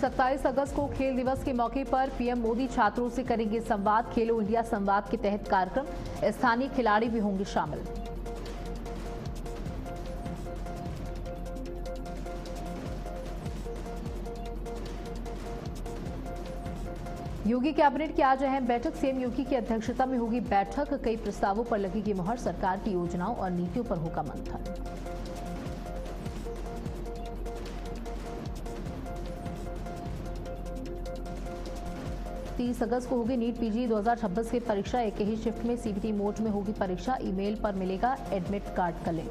27 अगस्त को खेल दिवस के मौके पर पीएम मोदी छात्रों से करेंगे संवाद। खेलो इंडिया संवाद के तहत कार्यक्रम, स्थानीय खिलाड़ी भी होंगे शामिल। योगी कैबिनेट की आज अहम बैठक। सीएम योगी की अध्यक्षता में होगी बैठक। कई प्रस्तावों पर लगेगी मुहर। सरकार की योजनाओं और नीतियों पर होगा मंथन। अगस्त को होगी नीट पीजी 2026 की परीक्षा। एक ही शिफ्ट में सीबीटी मोड में होगी परीक्षा। ईमेल पर मिलेगा एडमिट कार्ड का लिंक।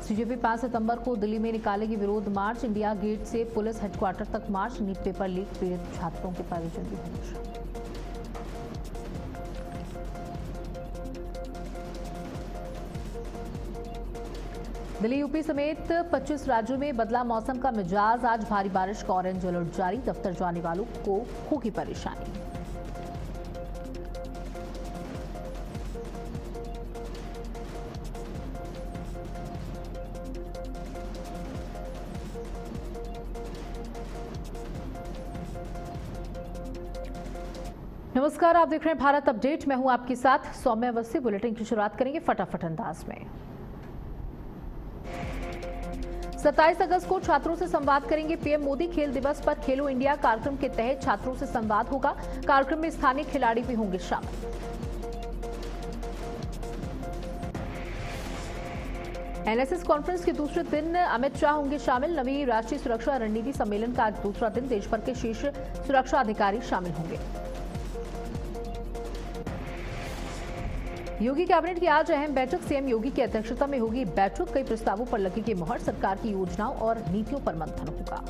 सीजेपी 5 सितंबर को दिल्ली में निकालेगी विरोध मार्च। इंडिया गेट से पुलिस हेडक्वार्टर तक मार्च। नीट पेपर लीक पीड़ित छात्रों के परिजन भी होंगे। दिल्ली यूपी समेत 25 राज्यों में बदला मौसम का मिजाज। आज भारी बारिश का ऑरेंज अलर्ट जारी। दफ्तर जाने वालों को होगी परेशानी। नमस्कार, आप देख रहे हैं भारत अपडेट। मैं हूं आपके साथ सौम्य अवस्थी। बुलेटिन की शुरुआत करेंगे फटाफट अंदाज में। 27 अगस्त को छात्रों से संवाद करेंगे पीएम मोदी। खेल दिवस पर खेलो इंडिया कार्यक्रम के तहत छात्रों से संवाद होगा। कार्यक्रम में स्थानीय खिलाड़ी भी होंगे शामिल। एनएसएस कॉन्फ्रेंस के दूसरे दिन अमित शाह होंगे शामिल। नवी राष्ट्रीय सुरक्षा रणनीति सम्मेलन का आज दूसरा दिन। देश भर के शीर्ष सुरक्षा अधिकारी शामिल होंगे। योगी कैबिनेट की आज अहम बैठक। सीएम योगी की अध्यक्षता में होगी बैठक। कई प्रस्तावों पर लगेगी मुहर। सरकार की योजनाओं और नीतियों पर मंथन होगा।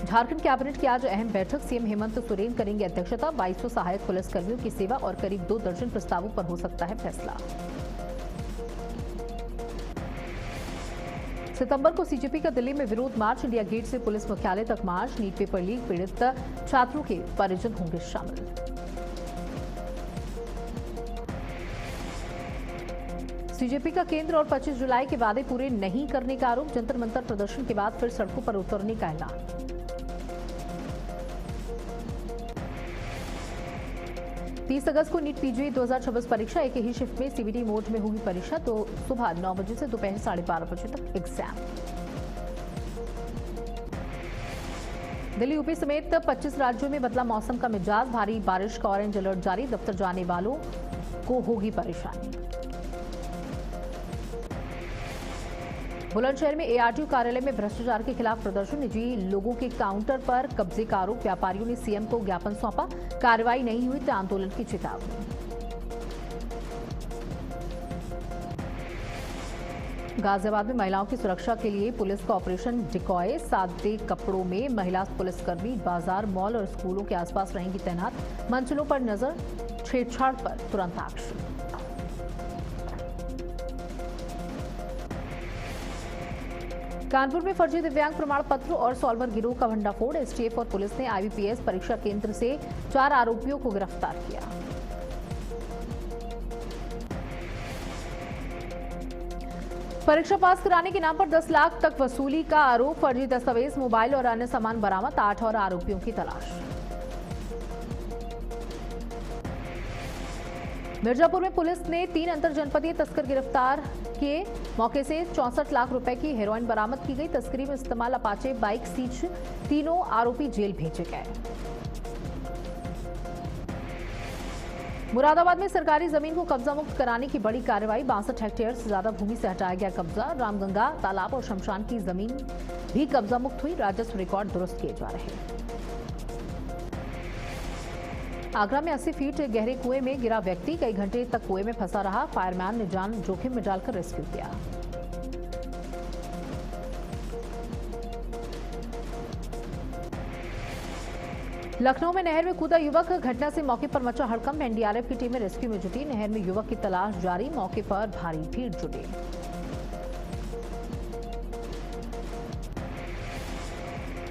झारखंड कैबिनेट की आज अहम बैठक। सीएम हेमंत सोरेन करेंगे अध्यक्षता। 2200 सहायक पुलिसकर्मियों की सेवा और करीब 2 दर्जन प्रस्तावों पर हो सकता है फैसला। सितंबर को सीजेपी का दिल्ली में विरोध मार्च। इंडिया गेट से पुलिस मुख्यालय तक मार्च। नीट पेपर लीक पीड़ित छात्रों के परिजन होंगे शामिल। सीजेपी का केंद्र और 25 जुलाई के वादे पूरे नहीं करने का आरोप। जंतर मंतर प्रदर्शन के बाद फिर सड़कों पर उतरने का ऐलान। 30 अगस्त को नीट पीजी 2026 परीक्षा। एक ही शिफ्ट में सीबीटी मोड में होगी परीक्षा। तो सुबह 9 बजे से दोपहर 12:30 बजे तक एग्जाम। दिल्ली यूपी समेत 25 राज्यों में बदला मौसम का मिजाज। भारी बारिश का ऑरेंज अलर्ट जारी। दफ्तर जाने वालों को होगी परेशानी। बुलंदशहर में एआरटीयू कार्यालय में भ्रष्टाचार के खिलाफ प्रदर्शन। निजी लोगों के काउंटर पर कब्जे का आरोप। व्यापारियों ने सीएम को ज्ञापन सौंपा। कार्रवाई नहीं हुई तो आंदोलन की चेतावनी। गाजियाबाद में महिलाओं की सुरक्षा के लिए पुलिस का ऑपरेशन डिकॉय। सादे कपड़ों में महिला पुलिसकर्मी बाजार, मॉल और स्कूलों के आसपास रहेंगी तैनात। मंचलों पर नजर, छेड़छाड़ पर तुरंत एक्शन। कानपुर में फर्जी दिव्यांग प्रमाण पत्र और सॉल्वर गिरोह का भंडाफोड़। एसटीएफ और पुलिस ने आईबीपीएस परीक्षा केंद्र से 4 आरोपियों को गिरफ्तार किया। परीक्षा पास कराने के नाम पर 10 लाख तक वसूली का आरोप। फर्जी दस्तावेज, मोबाइल और अन्य सामान बरामद। 8 और आरोपियों की तलाश। मिर्जापुर में पुलिस ने 3 अंतरजनपदीय तस्कर गिरफ्तार किए। मौके से 64 लाख रुपए की हेरोइन बरामद की गई। तस्करी में इस्तेमाल अपाचे बाइक सीज। तीनों आरोपी जेल भेजे गए। मुरादाबाद में सरकारी जमीन को कब्जा मुक्त कराने की बड़ी कार्रवाई। 62 हेक्टेयर से ज्यादा भूमि से हटाया गया कब्जा। रामगंगा तालाब और शमशान की जमीन भी कब्जा मुक्त हुई। राजस्व रिकॉर्ड दुरुस्त किए जा रहे हैं। आगरा में 80 फीट गहरे कुएं में गिरा व्यक्ति। कई घंटे तक कुएं में फंसा रहा। फायरमैन ने जान जोखिम में डालकर रेस्क्यू किया। लखनऊ में नहर में कूदा युवक। घटना से मौके पर मचा हड़कंप। एनडीआरएफ की टीमें रेस्क्यू में जुटी। नहर में युवक की तलाश जारी। मौके पर भारी भीड़ जुटी।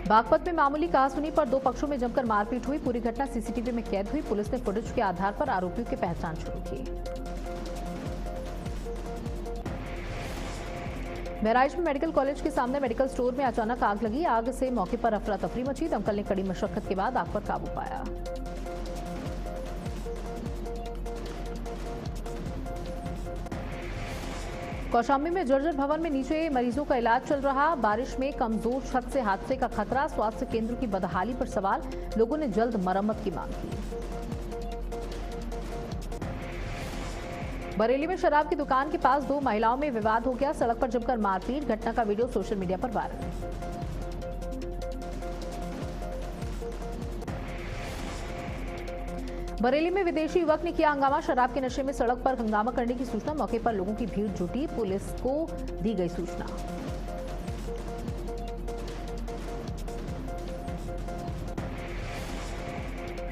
बागपत में मामूली कहासुनी पर दो पक्षों में जमकर मारपीट हुई। पूरी घटना सीसीटीवी में कैद हुई। पुलिस ने फुटेज के आधार पर आरोपियों की पहचान शुरू की। बहराइच में मेडिकल कॉलेज के सामने मेडिकल स्टोर में अचानक आग लगी। आग से मौके पर अफरा तफरी मची। दमकल ने कड़ी मशक्कत के बाद आग पर काबू पाया। कौशाम्बी में जर्जर भवन में नीचे मरीजों का इलाज चल रहा। बारिश में कमजोर छत से हादसे का खतरा। स्वास्थ्य केंद्र की बदहाली पर सवाल। लोगों ने जल्द मरम्मत की मांग की। बरेली में शराब की दुकान के पास दो महिलाओं में विवाद हो गया। सड़क पर जमकर मारपीट। घटना का वीडियो सोशल मीडिया पर वायरल। बरेली में विदेशी युवक ने किया हंगामा। शराब के नशे में सड़क पर हंगामा करने की सूचना। मौके पर लोगों की भीड़ जुटी। पुलिस को दी गई सूचना।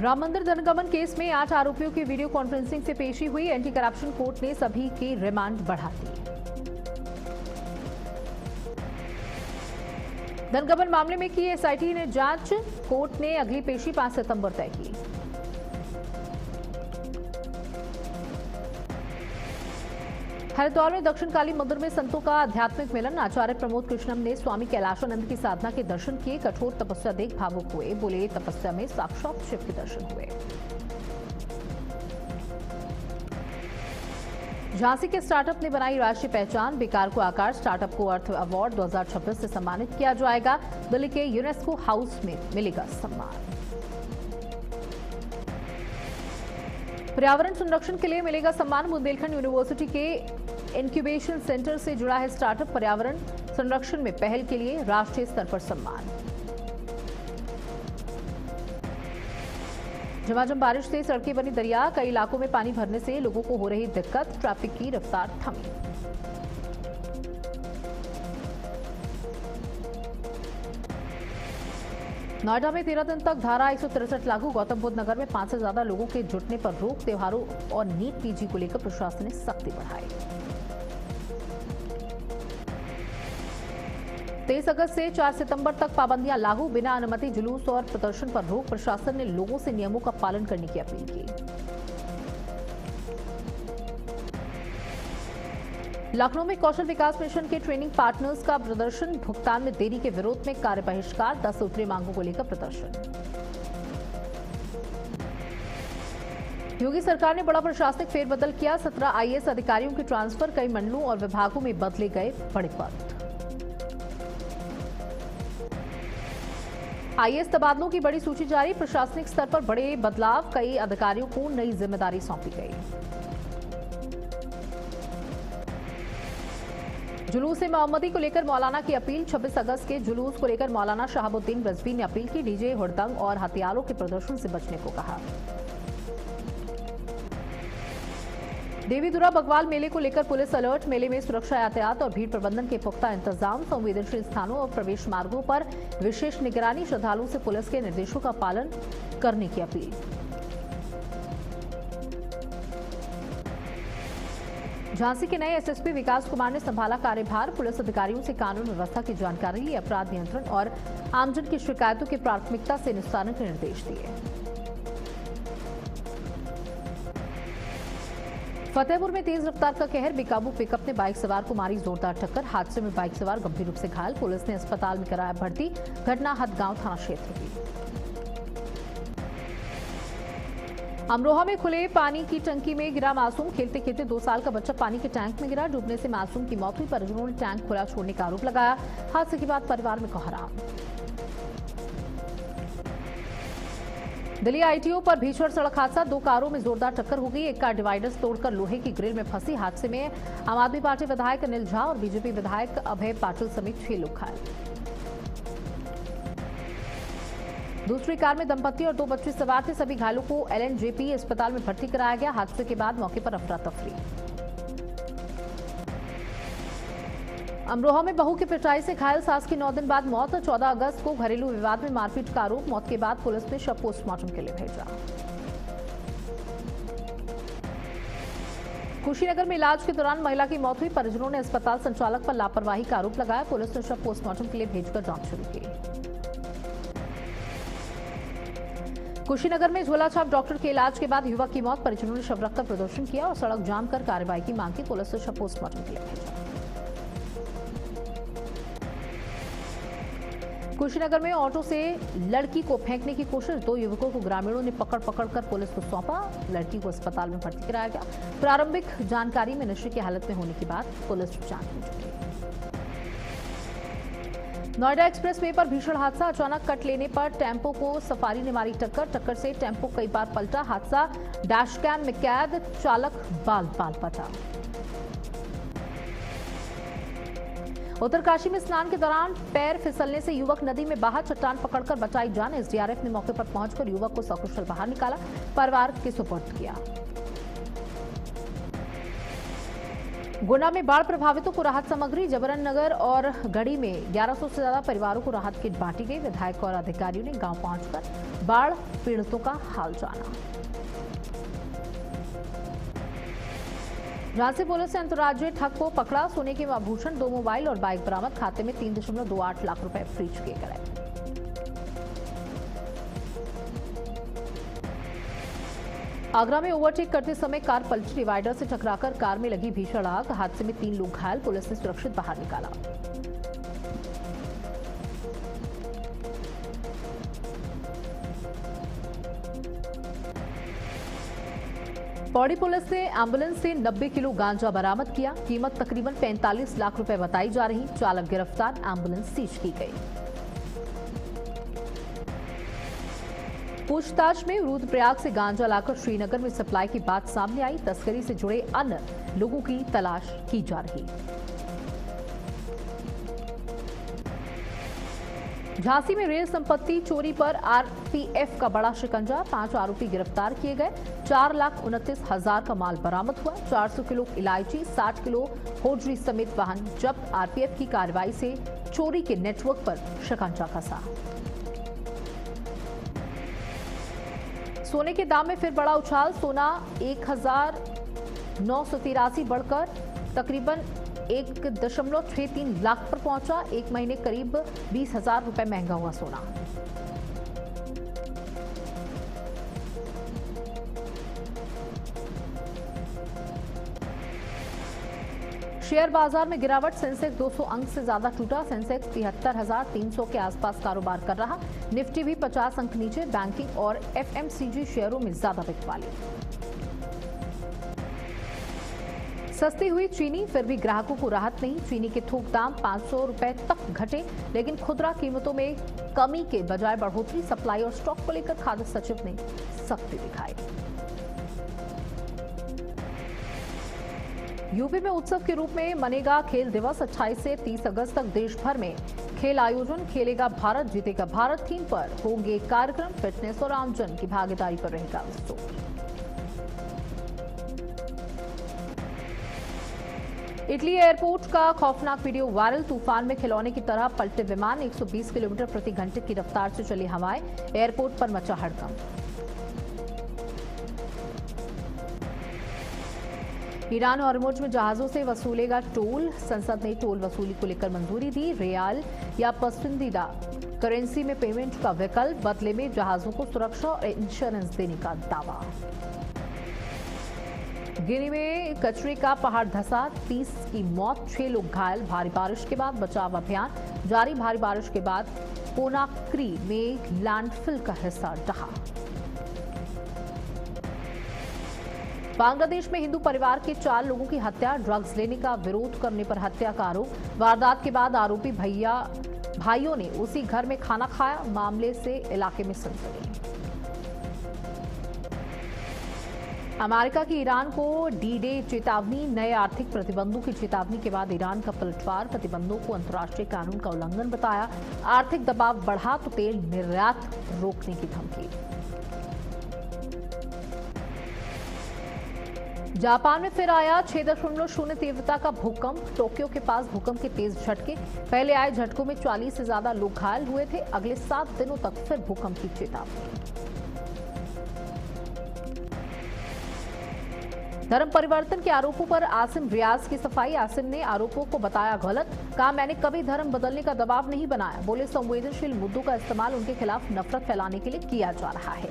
राम मंदिर धनगमन केस में 8 आरोपियों की वीडियो कॉन्फ्रेंसिंग से पेशी हुई। एंटी करप्शन कोर्ट ने सभी की रिमांड बढ़ा दी। धनगमन मामले में की एसआईटी ने जांच। कोर्ट ने अगली पेशी 5 सितंबर तय की। हरिद्वार में दक्षिणकाली मंदिर में संतों का आध्यात्मिक मिलन। आचार्य प्रमोद कृष्णम ने स्वामी कैलाशानंद की साधना के दर्शन किए। कठोर तपस्या देख भावुक हुए। बोले, तपस्या में साक्षात शिव के दर्शन हुए। झांसी के स्टार्टअप ने बनाई राष्ट्रीय पहचान। बेकार को आकार। स्टार्टअप को अर्थ अवार्ड 2026 से सम्मानित किया जाएगा। दिल्ली के यूनेस्को हाउस में मिलेगा सम्मान। पर्यावरण संरक्षण के लिए मिलेगा सम्मान। बुंदेलखंड यूनिवर्सिटी के इंक्यूबेशन सेंटर से जुड़ा है स्टार्टअप। पर्यावरण संरक्षण में पहल के लिए राष्ट्रीय स्तर पर सम्मान। झमाझम बारिश से सड़कें बनी दरिया। कई इलाकों में पानी भरने से लोगों को हो रही दिक्कत। ट्रैफिक की रफ्तार थमी। नोएडा में 13 दिन तक धारा 163 लागू। गौतम बुद्ध नगर में 5 से ज्यादा लोगों के जुटने पर रोक। त्योहारों और नीट पीजी को लेकर प्रशासन ने सख्ती बढ़ाई। 23 अगस्त से 4 सितंबर तक पाबंदियां लागू। बिना अनुमति जुलूस और प्रदर्शन पर रोक। प्रशासन ने लोगों से नियमों का पालन करने की अपील की। लखनऊ में कौशल विकास मिशन के ट्रेनिंग पार्टनर्स का प्रदर्शन। भुगतान में देरी के विरोध में कार्य बहिष्कार। 10 सूत्रीय मांगों को लेकर प्रदर्शन। योगी सरकार ने बड़ा प्रशासनिक फेरबदल किया। 17 आईएएस अधिकारियों के ट्रांसफर। कई मंडलों और विभागों में बदले गए बड़े पद। आईएएस तबादलों की बड़ी सूची जारी। प्रशासनिक स्तर पर बड़े बदलाव। कई अधिकारियों को नई जिम्मेदारी सौंपी गई। जुलूस से मोहम्मदी को लेकर मौलाना की अपील। 26 अगस्त के जुलूस को लेकर मौलाना शहाबुद्दीन रिजवी ने अपील की। डीजे, हुड़दंग और हथियारों के प्रदर्शन से बचने को कहा। देवीधुरा बगवाल मेले को लेकर पुलिस अलर्ट। मेले में सुरक्षा, यातायात और भीड़ प्रबंधन के पुख्ता इंतजाम। संवेदनशील स्थानों और प्रवेश मार्गों पर विशेष निगरानी। श्रद्धालुओं से पुलिस के निर्देशों का पालन करने की अपील। झांसी के नए एसएसपी विकास कुमार ने संभाला कार्यभार। पुलिस अधिकारियों से कानून व्यवस्था की जानकारी ली। अपराध नियंत्रण और आमजन की शिकायतों की प्राथमिकता से निस्तारण के निर्देश दिए। फतेहपुर में तेज रफ्तार का कहर। बेकाबू पिकअप ने बाइक सवार को मारी जोरदार टक्कर। हादसे में बाइक सवार गंभीर रूप से घायल। पुलिस ने अस्पताल में कराया भर्ती। घटना हदगांव थाना क्षेत्र की। अमरोहा में खुले पानी की टंकी में गिरा मासूम। खेलते खेलते 2 साल का बच्चा पानी के टैंक में गिरा। डूबने से मासूम की मौत हुई। परिजनों ने टैंक खुला छोड़ने का आरोप लगाया। हादसे के बाद परिवार में कोहराम। दिल्ली आईटीओ पर भीषण सड़क हादसा। 2 कारों में जोरदार टक्कर हो गई। एक कार डिवाइडर्स तोड़कर लोहे की ग्रिल में फंसी। हादसे में आम आदमी पार्टी विधायक अनिल झा और बीजेपी विधायक अभय पाटिल समेत 6 लोग घायल। दूसरी कार में दंपति और 2 बच्चे सवार थे। सभी घायलों को एलएनजेपी अस्पताल में भर्ती कराया गया। हादसे के बाद मौके पर अफरा तफरी। अमरोहा में बहू की पिटाई से घायल सास की 9 दिन बाद मौत। 14 अगस्त को घरेलू विवाद में मारपीट का आरोप। मौत के बाद पुलिस ने शव पोस्टमार्टम के लिए भेजा। कुशीनगर में इलाज के दौरान महिला की मौत हुई। परिजनों ने अस्पताल संचालक पर लापरवाही का आरोप लगाया। पुलिस ने शव पोस्टमार्टम के लिए भेजकर जांच शुरू की। कुशीनगर में झोलाछाप डॉक्टर के इलाज के बाद युवक की मौत, परिजनों ने शव रखकर प्रदर्शन किया और सड़क जाम कर कार्रवाई की मांग की। पुलिस ने शव पोस्टमार्टम के लिए भेजा। कुशीनगर में ऑटो से लड़की को फेंकने की कोशिश, 2 युवकों को ग्रामीणों ने पकड़ कर पुलिस को सौंपा। लड़की को अस्पताल में भर्ती कराया गया। प्रारंभिक जानकारी में नशे की हालत में होने के बाद पुलिस जांच में जुटी। नोएडा एक्सप्रेसवे पर भीषण हादसा, अचानक कट लेने पर टेम्पो को सफारी ने मारी टक्कर से टेम्पो कई बार पलटा। हादसा डैश कैम में कैद, चालक बाल बचा। उत्तरकाशी में स्नान के दौरान पैर फिसलने से युवक नदी में बहा, चट्टान पकड़कर बचाई जान। एसडीआरएफ ने मौके पर पहुंचकर युवक को सकुशल बाहर निकाला, परिवार के सुपुर्द किया। गुना में बाढ़ प्रभावितों को राहत सामग्री, जबरन नगर और गढ़ी में 1100 से ज्यादा परिवारों को राहत किट बांटी गई। विधायक और अधिकारियों ने गांव पहुंचकर बाढ़ पीड़ितों का हाल जाना। झांसी पुलिस ने अंतर्राज्यीय ठग को पकड़ा, सोने के आभूषण, 2 मोबाइल और बाइक बरामद। खाते में 3.28 लाख रुपए फ्रीज किए गए। आगरा में ओवरटेक करते समय कार पलटी, डिवाइडर से टकराकर कार में लगी भीषण आग। हादसे में 3 लोग घायल, पुलिस ने सुरक्षित बाहर निकाला। पौड़ी पुलिस ने एम्बुलेंस से 90 किलो गांजा बरामद किया। कीमत तकरीबन 45 लाख रुपए बताई जा रही। चालक गिरफ्तार, एम्बुलेंस सीज की गई। पूछताछ में रुद्रप्रयाग से गांजा लाकर श्रीनगर में सप्लाई की बात सामने आई। तस्करी से जुड़े अन्य लोगों की तलाश की जा रही। झांसी में रेल संपत्ति चोरी पर आरपीएफ का बड़ा शिकंजा, 5 आरोपी गिरफ्तार किए गए। 4,29,000 का माल बरामद हुआ। 400 किलो इलायची, 60 किलो होजरी समेत वाहन जब्त। आरपीएफ की कार्रवाई से चोरी के नेटवर्क पर शिकंजा कसा। सोने के दाम में फिर बड़ा उछाल, सोना 1,983 बढ़कर तकरीबन 1.63 लाख पर पहुंचा। एक महीने करीब 20,000 रुपए महंगा हुआ सोना। शेयर बाजार में गिरावट, सेंसेक्स 200 अंक से ज्यादा टूटा। सेंसेक्स 73,300 के आसपास कारोबार कर रहा। निफ्टी भी 50 अंक नीचे। बैंकिंग और एफएमसीजी शेयरों में ज्यादा बिकवाली। सस्ती हुई चीनी, फिर भी ग्राहकों को राहत नहीं। चीनी के थोक दाम 500 रुपए तक घटे, लेकिन खुदरा कीमतों में कमी के बजाय बढ़ोतरी। सप्लाई और स्टॉक को लेकर खाद्य सचिव ने सख्ती दिखाई। यूपी में उत्सव के रूप में मनेगा खेल दिवस। 28 से 30 अगस्त तक देश भर में खेल आयोजन। खेलेगा भारत, जीतेगा भारत थीम पर होंगे कार्यक्रम। फिटनेस और आमजन की भागीदारी पर रहेगा जोर। इटली एयरपोर्ट का खौफनाक वीडियो वायरल। तूफान में खिलौने की तरह पलटे विमान। 120 किलोमीटर प्रति घंटे की रफ्तार से चली हवाएं। एयरपोर्ट पर मचा हड़कंप। ईरान हॉर्मुज में जहाजों से वसूलेगा टोल। संसद ने टोल वसूली को लेकर मंजूरी दी। रियाल या पसंदीदा करेंसी में पेमेंट का विकल्प, बदले में जहाजों को सुरक्षा और इंश्योरेंस देने का दावा। गिनी में कचरे का पहाड़ धंसा, 30 की मौत, 6 लोग घायल। भारी बारिश के बाद बचाव अभियान जारी। भारी बारिश के बाद कोनाक्री में लैंडफिल का हिस्सा ढहा। बांग्लादेश में हिंदू परिवार के 4 लोगों की हत्या। ड्रग्स लेने का विरोध करने पर हत्या का आरोप। वारदात के बाद आरोपी भाइयों ने उसी घर में खाना खाया। मामले से इलाके में सनसनी। अमेरिका की ईरान को डी-डे चेतावनी। नए आर्थिक प्रतिबंधों की चेतावनी के बाद ईरान का पलटवार। प्रतिबंधों को अंतर्राष्ट्रीय कानून का उल्लंघन बताया। आर्थिक दबाव बढ़ा तो तेल निर्यात रोकने की धमकी। जापान में फिर आया 6.0 तीव्रता का भूकंप। टोक्यो के पास भूकंप के तेज झटके। पहले आए झटकों में 40 से ज्यादा लोग घायल हुए थे। अगले 7 दिनों तक फिर भूकंप की चेतावनी। धर्म परिवर्तन के आरोपों पर आसिम रियाज की सफाई। आसिम ने आरोपों को बताया गलत। कहा, मैंने कभी धर्म बदलने का दबाव नहीं बनाया। बोले, संवेदनशील मुद्दों का इस्तेमाल उनके खिलाफ नफरत फैलाने के लिए किया जा रहा है।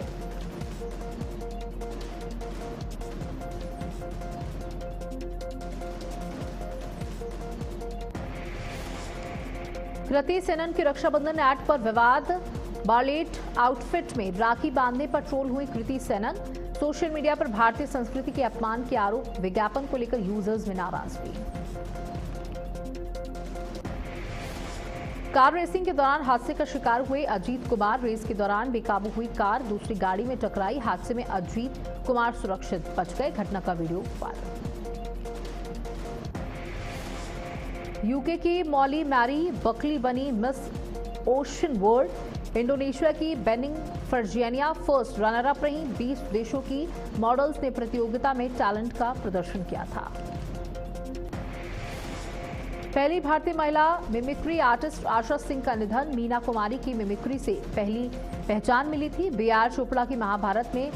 कृति सेनन की रक्षाबंधन ऐड पर विवाद। बालेट आउटफिट में राखी बांधने पर ट्रोल हुई कृति सेनन। सोशल मीडिया पर भारतीय संस्कृति के अपमान के आरोप। विज्ञापन को लेकर यूजर्स में नाराजगी। कार रेसिंग के दौरान हादसे का शिकार हुए अजीत कुमार। रेस के दौरान बेकाबू हुई कार दूसरी गाड़ी में टकराई। हादसे में अजीत कुमार सुरक्षित बच गए। घटना का वीडियो वायरल। यूके की मॉली मैरी बकली बनी मिस ओशन वर्ल्ड। इंडोनेशिया की बेनिंग फर्जियानिया फर्स्ट रनर अप रही। 20 देशों की मॉडल्स ने प्रतियोगिता में टैलेंट का प्रदर्शन किया था। पहली भारतीय महिला मिमिक्री आर्टिस्ट आशा सिंह का निधन। मीना कुमारी की मिमिक्री से पहली पहचान मिली थी। बीआर चोपड़ा की महाभारत में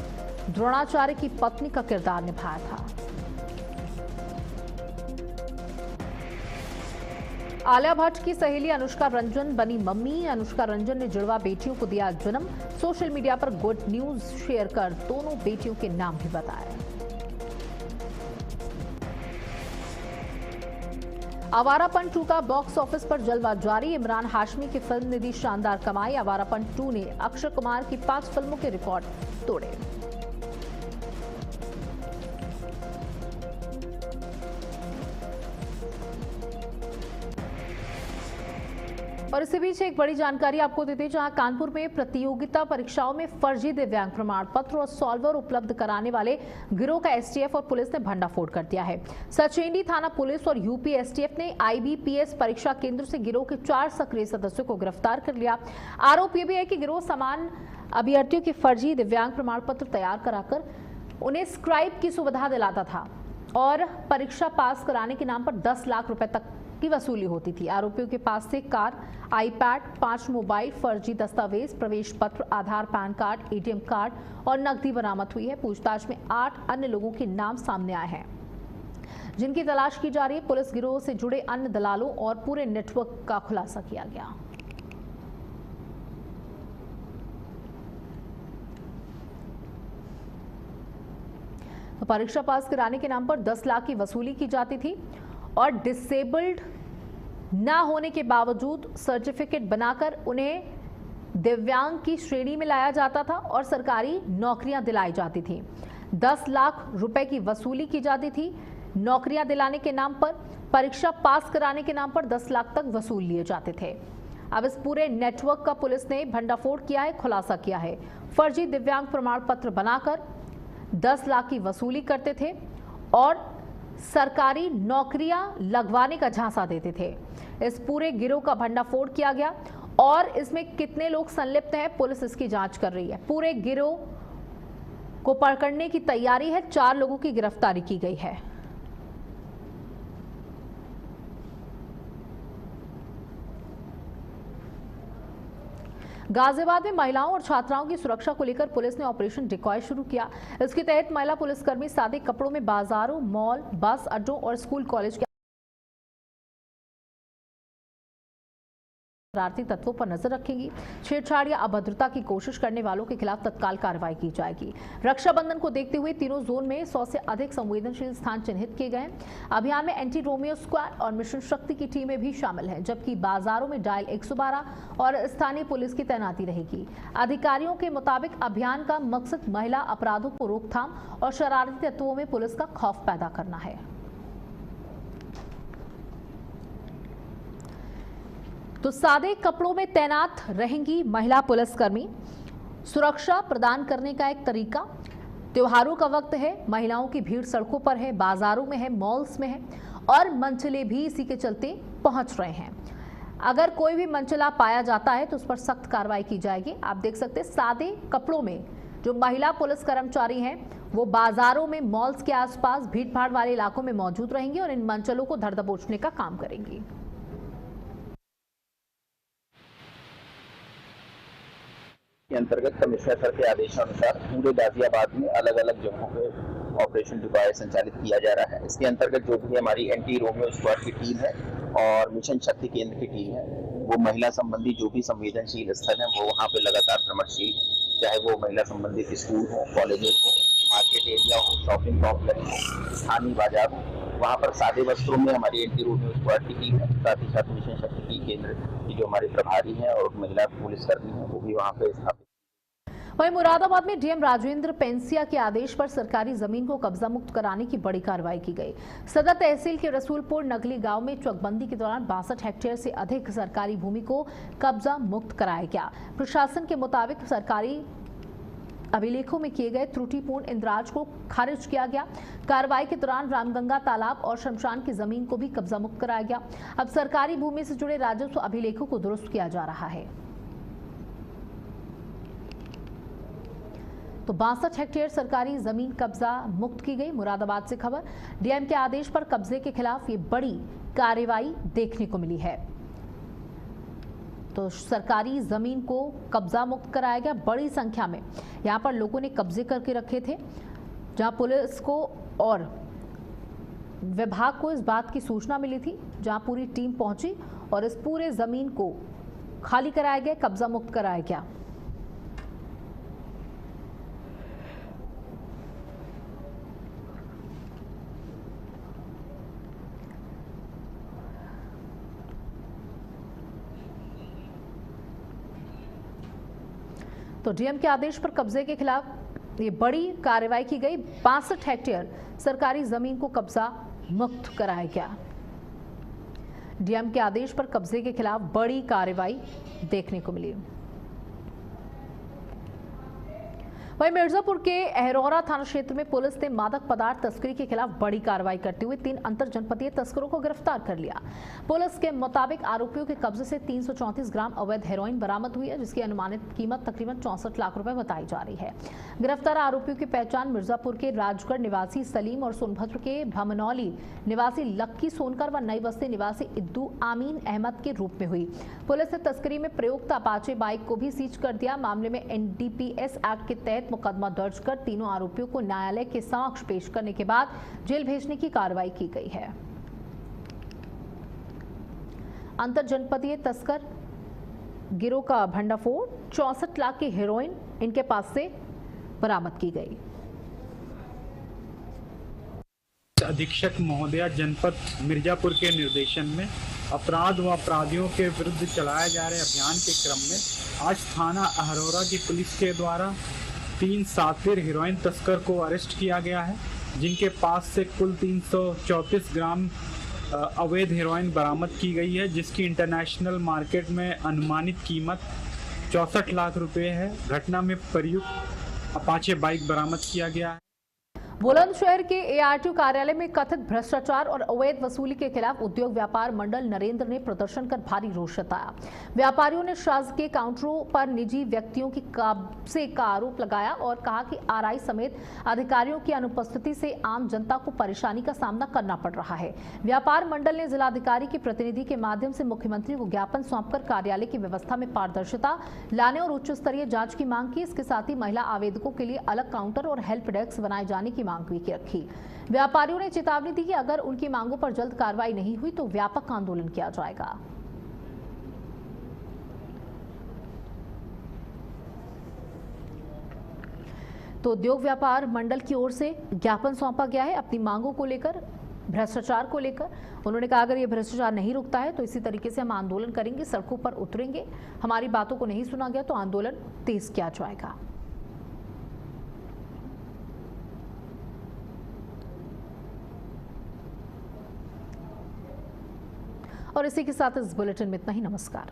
द्रोणाचार्य की पत्नी का किरदार निभाया था। आलिया भट्ट की सहेली अनुष्का रंजन बनी मम्मी। अनुष्का रंजन ने जुड़वा बेटियों को दिया जन्म। सोशल मीडिया पर गुड न्यूज शेयर कर दोनों बेटियों के नाम भी बताए। आवारापन 2 का बॉक्स ऑफिस पर जलवा जारी। इमरान हाशमी की फिल्म ने दी शानदार कमाई। आवारापन 2 ने अक्षय कुमार की 5 फिल्मों के रिकॉर्ड तोड़े। और इसी बीच एक बड़ी जानकारी आपको देते हैं, जहां कानपुर में प्रतियोगिता परीक्षाओं में फर्जी दिव्यांग प्रमाण पत्र और सॉल्वर उपलब्ध कराने वाले गिरोह का एसटीएफ और पुलिस ने भंडाफोड़ कर दिया है। सचेंडी थाना पुलिस और यूपी एसटीएफ ने आईबीपीएस परीक्षा केंद्र से गिरोह के 4 सक्रिय सदस्यों को गिरफ्तार कर लिया। आरोप यह भी है कि गिरोह समान अभ्यर्थियों के फर्जी दिव्यांग प्रमाण पत्र तैयार कराकर उन्हें स्क्राइब की सुविधा दिलाता था और परीक्षा पास कराने के नाम पर 10 लाख रुपए तक की वसूली होती थी। आरोपियों के पास से कार, आईपैड, 5 मोबाइल, फर्जी दस्तावेज, प्रवेश पत्र, आधार, पैन कार्ड, एटीएम कार्ड और नकदी बरामद हुई है। पूछताछ में 8 अन्य लोगों के नाम सामने आए हैं, जिनकी तलाश की जा रही है। पुलिस गिरोह से जुड़े अन्य दलालों और पूरे नेटवर्क का खुलासा किया गया। परीक्षा पास कराने के नाम पर 10 लाख की वसूली की जाती थी और डिसेबल्ड ना होने के बावजूद सर्टिफिकेट बनाकर उन्हें दिव्यांग की श्रेणी में लाया जाता था और सरकारी नौकरियां दिलाई जाती थी। 10 लाख रुपए की वसूली की जाती थी नौकरियां दिलाने के नाम पर। परीक्षा पास कराने के नाम पर 10 लाख तक वसूल लिए जाते थे। अब इस पूरे नेटवर्क का पुलिस ने भंडाफोड़ किया है, खुलासा किया है। फर्जी दिव्यांग प्रमाण पत्र बनाकर 10 लाख की वसूली करते थे और सरकारी नौकरियां लगवाने का झांसा देते थे। इस पूरे गिरोह का भंडाफोड़ किया गया और इसमें कितने लोग संलिप्त हैं, पुलिस इसकी जांच कर रही है। पूरे गिरोह को पकड़ने की तैयारी है। 4 लोगों की गिरफ्तारी की गई है। गाजियाबाद में महिलाओं और छात्राओं की सुरक्षा को लेकर पुलिस ने ऑपरेशन डिकॉय शुरू किया। इसके तहत महिला पुलिसकर्मी सादे कपड़ों में बाजारों, मॉल, बस अड्डों और स्कूल कॉलेज के शरारती तत्वों पर नजर रखेंगी। छेड़छाड़ या अभद्रता की कोशिश करने वालों के खिलाफ तत्काल कार्रवाई की जाएगी। रक्षाबंधन को देखते हुए तीनों जोन में 100 से अधिक संवेदनशील स्थान चिन्हित किए गए हैं। अभियान में एंटी रोमियो स्क्वाड और मिशन शक्ति की टीमें भी शामिल हैं, जबकि बाजारों में डायल 112 और स्थानीय पुलिस की तैनाती रहेगी। अधिकारियों के मुताबिक अभियान का मकसद महिला अपराधों को रोकथाम और शरारती तत्वों में पुलिस का खौफ पैदा करना है। तो सादे कपड़ों में तैनात रहेंगी महिला पुलिसकर्मी। सुरक्षा प्रदान करने का एक तरीका। त्योहारों का वक्त है, महिलाओं की भीड़ सड़कों पर है, बाजारों में है, मॉल्स में है और मंचले भी इसी के चलते पहुंच रहे हैं। अगर कोई भी मंचला पाया जाता है तो उस पर सख्त कार्रवाई की जाएगी। आप देख सकते हैं सादे कपड़ों में जो महिला पुलिस कर्मचारी हैं वो बाजारों में, मॉल्स के आसपास, भीड़ भाड़ वाले इलाकों में मौजूद रहेंगी और इन मंचलों को धर दबोचने का काम करेंगी। के अंतर्गत कमिश्नर सर के आदेशानुसार पूरे गाजियाबाद में अलग अलग जगहों पे ऑपरेशन डिकॉय संचालित किया जा रहा है। इसके अंतर्गत जो भी हमारी एंटी रोमियो स्क्वाड की टीम है और मिशन शक्ति केंद्र की टीम है, वो महिला संबंधी जो भी संवेदनशील स्थल है वो वहाँ पे लगातार भ्रमणशील है, चाहे वो महिला संबंधित स्कूल हो, कॉलेजेस हो, मार्केट एरिया हो, शॉपिंग कॉम्प्लेक्स हो, स्थानीय बाजार हो, वहाँ पर सादे वस्त्रों में हमारी एंटी रोमियो स्क्वाड की टीम है, साथ ही साथ मिशन शक्ति की केंद्र की जो हमारे प्रभारी हैं और महिला पुलिसकर्मी हैं वो भी वहाँ पे स्थापित। वहीं मुरादाबाद में डीएम राजेंद्र पेंसिया के आदेश पर सरकारी जमीन को कब्जा मुक्त कराने की बड़ी कार्रवाई की गई। सदर तहसील के रसूलपुर नगली गांव में चकबंदी के दौरान 62 हेक्टेयर से अधिक सरकारी भूमि को कब्जा मुक्त कराया गया। प्रशासन के मुताबिक सरकारी अभिलेखों में किए गए त्रुटिपूर्ण इंद्राज को खारिज किया गया। कार्रवाई के दौरान रामगंगा तालाब और शमशान की जमीन को भी कब्जा मुक्त कराया गया। अब सरकारी भूमि से जुड़े राजस्व अभिलेखों को दुरुस्त किया जा रहा है। तो 62 हेक्टेयर सरकारी जमीन कब्जा मुक्त की गई। मुरादाबाद से खबर, डीएम के आदेश पर कब्जे के खिलाफ ये बड़ी कार्रवाई देखने को मिली है। तो सरकारी जमीन को कब्जा मुक्त कराया गया। बड़ी संख्या में यहां पर लोगों ने कब्जे करके रखे थे, जहां पुलिस को और विभाग को इस बात की सूचना मिली थी, जहां पूरी टीम पहुंची और इस पूरे जमीन को खाली कराया गया, कब्जा मुक्त कराया गया। तो डीएम के आदेश पर कब्जे के खिलाफ ये बड़ी कार्रवाई की गई। 62 हेक्टेयर सरकारी जमीन को कब्जा मुक्त कराया गया। डीएम के आदेश पर कब्जे के खिलाफ बड़ी कार्रवाई देखने को मिली। वहीं मिर्जापुर के अहरौरा थाना क्षेत्र में पुलिस ने मादक पदार्थ तस्करी के खिलाफ बड़ी कार्रवाई करते हुए 3 अंतर जनपदीय तस्करों को गिरफ्तार कर लिया। पुलिस के मुताबिक आरोपियों के कब्जे से 334 ग्राम अवैध हेरोइन बरामद हुई है, जिसकी अनुमानित कीमत तकरीबन 64 लाख रुपए बताई जा रही है। गिरफ्तार आरोपियों की पहचान मिर्जापुर के राजगढ़ निवासी सलीम और सोनभद्र के भमनौली निवासी लक्की सोनकर व नई बस्ती निवासी इद्दू आमीन अहमद के रूप में हुई। पुलिस ने तस्करी में प्रयुक्त अपाचे बाइक को भी सीज कर दिया। मामले में एनडीपीएस एक्ट के तहत मुकदमा दर्ज कर तीनों आरोपियों को न्यायालय के समक्ष पेश करने के बाद जेल भेजने की कार्रवाई की गई है। अंतर जनपदीय तस्कर गिरोह का भंडाफोड़, 64 लाख की हेरोइन इनके पास से बरामद की गई। अधीक्षक महोदया जनपद मिर्जापुर के निर्देशन में अपराध व अपराधियों के विरुद्ध चलाए जा रहे अभियान के क्रम में आज थाना अहरौरा की पुलिस के द्वारा 3 सातिर हीरोइन तस्कर को अरेस्ट किया गया है, जिनके पास से कुल 334 ग्राम अवैध हीरोइन बरामद की गई है, जिसकी इंटरनेशनल मार्केट में अनुमानित कीमत 64 लाख रुपए है। घटना में प्रयुक्त अपाचे बाइक बरामद किया गया है। बुलंदशहर के एआरटीयू कार्यालय में कथित भ्रष्टाचार और अवैध वसूली के खिलाफ उद्योग व्यापार मंडल नरेंद्र ने प्रदर्शन कर भारी रोष जताया। व्यापारियों ने शासकीय काउंटरों पर निजी व्यक्तियों की कब्जे का आरोप लगाया और कहा कि आरआई समेत अधिकारियों की अनुपस्थिति से आम जनता को परेशानी का सामना करना पड़ रहा है। व्यापार मंडल ने जिलाधिकारी के प्रतिनिधि के माध्यम से मुख्यमंत्री को ज्ञापन सौंपकर कार्यालय की व्यवस्था में पारदर्शिता लाने और उच्च स्तरीय जांच की मांग की। इसके साथ ही महिला आवेदकों के लिए अलग काउंटर और हेल्प डेस्क बनाए जाने की मांग भी रखी। व्यापारियों ने चेतावनी दी कि अगर उनकी मांगों पर जल्द कार्रवाई नहीं हुई तो व्यापक आंदोलन किया जाएगा। तो उद्योग व्यापार मंडल की ओर से ज्ञापन सौंपा गया है अपनी मांगों को लेकर, भ्रष्टाचार को लेकर। उन्होंने कहा अगर ये भ्रष्टाचार नहीं रुकता है तो इसी तरीके से हम आंदोलन करेंगे, सड़कों पर उतरेंगे, हमारी बातों को नहीं सुना गया तो आंदोलन तेज किया जाएगा। और इसी के साथ इस बुलेटिन में इतना ही। नमस्कार।